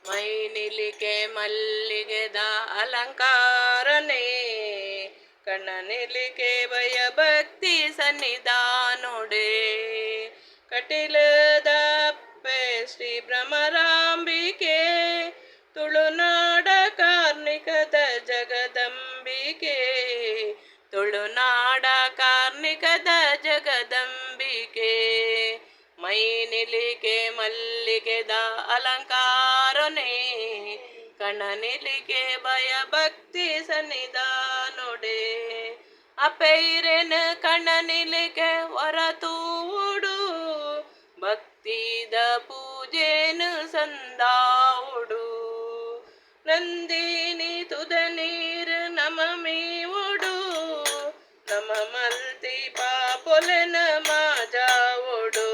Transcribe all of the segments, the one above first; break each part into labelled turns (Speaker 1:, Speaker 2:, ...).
Speaker 1: ಮೈನಿಲಿಕೆ ಮಲ್ಲಿಗೆದ ಅಲಂಕಾರನೇ, ಕಣ್ಣನಿಲಿಕೆ ಭಯ ಭಕ್ತಿ ಸನ್ನಿಧಾನೊಡೆ. ಕಟಿಲದ ಅಪ್ಪೆ ಶ್ರೀ ಭ್ರಮರಾಂಬಿಕೆ, ತುಳುನಾಡ ಕಾರ್ಣಿಕದ ಜಗದಂಬಿಕೆ, ತುಳುನಾಡ ಕಾರ್ಣಿಕದ ಜಗದಂಬಿಕೆ. ಮೈನಿಲಿಕೆ ಮಲ್ಲಿಗೆದ ಅಲಂಕಾರನೇ, ಕಣ್ಣನಿಲಿಕೆ ಭಯ ಭಕ್ತಿ ಸನ್ನಿಧಾನೊಡೆ. ಅಪೈರೆನ ಕಣ್ಣನಿಲಿಕೆ ಹೊರತೂಡು, ಭಕ್ತಿದ ಪೂಜೆನು ಸಂದಾವುಡು. ನಂದಿನಿ ತುದ ನೀರು ನಮ ಮೀವುಡು, ನಮ ಮಲ್ತಿ ಪಾಪೊಲೆನ ಮಾಜಾವುಡು.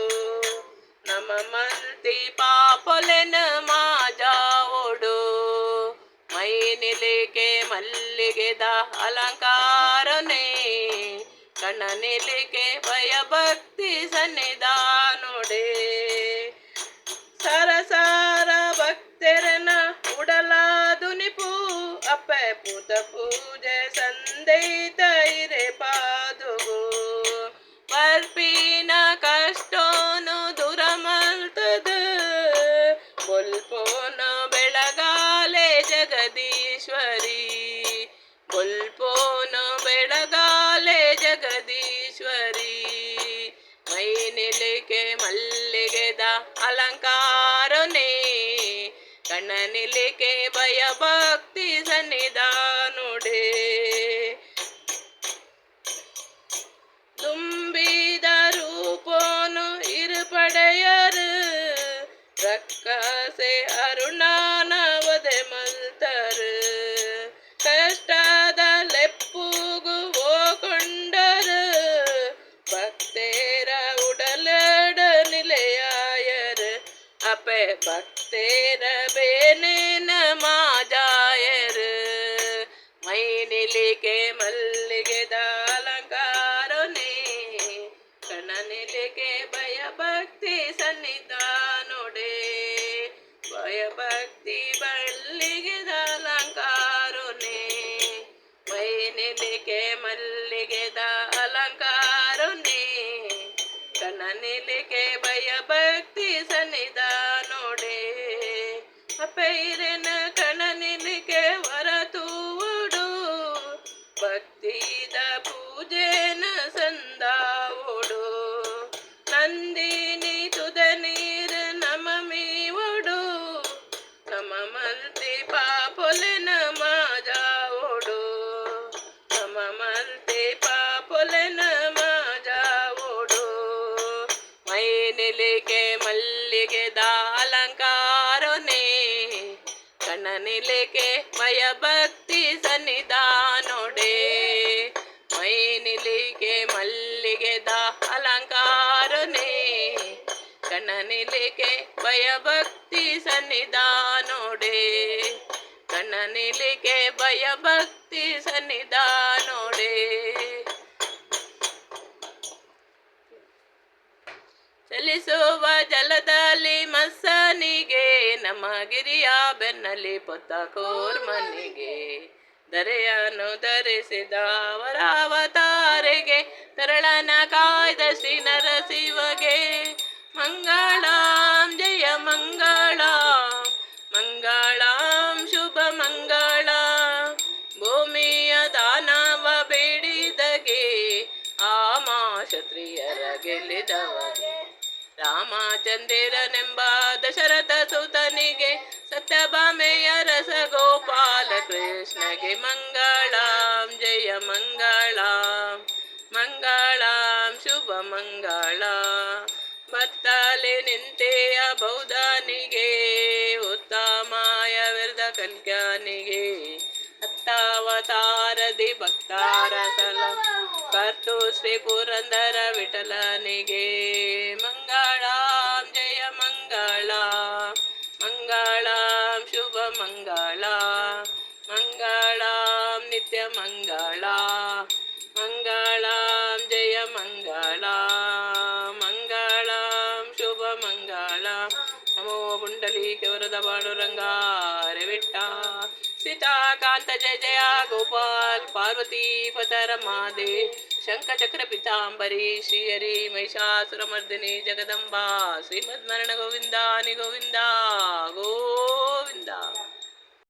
Speaker 1: ನಮ ಮಲ್ತಿ ಪಾಪೊಲೆನ ಮಾಜಾವುಡು. ಮೈನಿಲಿಕೆ ಮಲ್ಲಿಗೆದ ಅಲಂಕಾರನೇ, ಕಣ್ಣನಿಲಿಕೆ ಭಯ ಭಕ್ತಿ ಸನ್ನಿಧಾನೊಡೆ. ಸರಸಾರ ಭಕ್ತರನ ಉಡಲಾದುನಿಪು, ಅಪ್ಪೆ ಪುತ ಪೂಜೆ ಸಂದೈತ ಇರೆ ಪಾದುಗು. ಬರ್ಪಿನ ಕಷ್ಟೋನು ದೂರ ಮಲ್ತದ, ಬೊಲ್ಪೋನ ಬೆಳಗಾಲೆ ಜಗದೀಶ್ವರಿ. ಬೊಲ್ಪೋನ ಬೆಳಗಾಲೆ ಜಗದೀಶ್ವರಿ. ಮೈನಿಲಿಕೆ ಮಲ್ಲಿಗೆದ ಅಲಂಕಾರನೇ, ಕಣ್ಣನಿಲಿಕೆ ಭಯ ಭಕ್ತಿ ಸನ್ನಿಧಾನೊಡೆ. ತುಂಬಿದ ರೂಪೋನು ಇರುಪಡೆಯರು, ರಕ್ಕಸೆ ಅರುಣಾನವದೆ ಮಲ್ತರು. ಕಷ್ಟದ ಲೆಪ್ಪುಗು ಓಕೊಂಡರು, ಭಕ್ತೇರ ಉಡಲಡ ನಿಲೆಯಾಯರು. ಅಪೆ ಭಕ್ತೇರ ಬೇನೇನ ಮಾಜಾಯರು. ಮೈನಿಲಿಕೆ ಮಲ್ಲಿಗೆದ ಅಲಂಕಾರನೇ, ಕಣ್ಣನಿಲಿಕೆ ಭಯ ಭಕ್ತಿ ಸನ್ನಿಧಾನೊಡೆ. ಭಯ ಭಕ್ತಿ ಮಲ್ಲಿಗೆದ ಅಲಂಕಾರನೇ, ಮೈನಿಲಿಕೆ ಮಲ್ಲಿಗೆದ ಅಲಂಕಾರನೇ, ಕಣ್ಣನಿಲಿಕೆ ಭಯ ಭಕ್ತಿ ಸನ್ನಿಧಾನೊಡೆ. ಅಪೈರೆನ ಕಣ್ಣನಿಲಿಕೆ ಹೊರತೂಡು, ಭಕ್ತಿದ ಪೂಜೆನ ಸಂದಾವುಡು. ನಂದಿನಿ ತುದ ನೀರು ನಮ ಮೀವುಡು, ನಮ ಮಲ್ತಿ ಪಾಪೊಲೆನ ಮಾಜಾವುಡು. ನಮ ಮಲ್ತಿ ಪಾಪೊಲೆನ ಮಾಜಾವುಡು. ಮೈನಿಲಿಕೆ ಮಲ್ಲಿಗೆದ ಅಲಂಕಾರನೇ, ಕಣ್ಣನಿಲಿಕೆ ಭಯ ಭಕ್ತಿ ಸನ್ನಿಧಾನೊಡೆ. ಮೈನಿಲಿಕೆ ಮಲ್ಲಿಗೆದ ಅಲಂಕಾರನೇ, ಕಣ್ಣನಿಲಿಕೆ ಭಯ ಭಕ್ತಿ ಸನ್ನಿಧಾನೊಡೆ. ಕಣ್ಣನಿಲಿಕೆ ಭಯ ಭಕ್ತಿ ಸನ್ನಿಧಾನೊಡೆ. ಚಲಿಸುವ ಜಲದಲ್ಲಿ ಮಸ್ಸನಿಗೆ, ನಮ್ಮ ಗಿರಿಯ ಬೆನ್ನಲಿ ಪೊತ್ತ ಕೋರ್ಮನಿಗೆ. ಧರೆಯನ್ನು ಧರಿಸಿದ ಅವರ ಅವತಾರೆಗೆ, ತರಳನ ಕಾಯ್ದ ಶ್ರೀ ನರಸಿಂಹಗೆ. ಮಂಗಳಾಂ ಜಯ ಮಂಗಳಾಂ, ಮಂಗಳಾಂ ಶುಭ ಮಂಗಳ. ಭೂಮಿಯ ದಾನವ ಬೇಡಿದಗೆ, ಆಮಾ ಕ್ಷತ್ರಿಯರ ಗೆಲ್ಲಿದವಗೆ. ರಾಮಚಂದ್ರನೆಂಬ ದಶರಥ ಸುತನಿಗೆ, ಸತ್ಯಭಾಮೆಯ ರಸ ಗೋಪಾಲ ಕೃಷ್ಣಗೆ. ಮಂಗಳಾಂ ಜಯ ಮಂಗಳಾಂ, ಮಂಗಳಾಂ ಶುಭ ಮಂಗಳ. ಬತ್ತಲೆ ನಿಂತೆಯ ಬೌದ್ಧನಿಗೆ, ಉತ್ತಮಾಯ ವಿರದ ಕಲ್ಯಾಣಿಗೆ. ಹತ್ತಾವತಾರದಿ ಭಕ್ತಾರ ಸಲ ಕರ್ತು ಶ್ರೀ ಪುರಂದರ ವಿಠಲನಿಗೆ. ಮಂಗಳಾಂ ಜಯ ಮಂಗಳ, ಮಂಗಳಾಂ ಶುಭ ಮಂಗಳ. ಮಂಗಳಾಂ ನಿತ್ಯ ಮಂಗಳ, ಮಂಗಳಾಂ ಜಯ ಮಂಗಳ. ಮಂಗಳಾಂ ಶುಭ ಮಂಗಳ. ನಮೋ पुंडलीक वरद पांडुरंगा हरे विठ्ठल सीताकांत जय जया गोपाल पार्वती पतर महादेव शंखचक्र पीतांबरी श्रीहरी महिषासुरमर्दिनी जगदंबा श्रीमद्मरण गोविंदा गोविंदा गोविंदा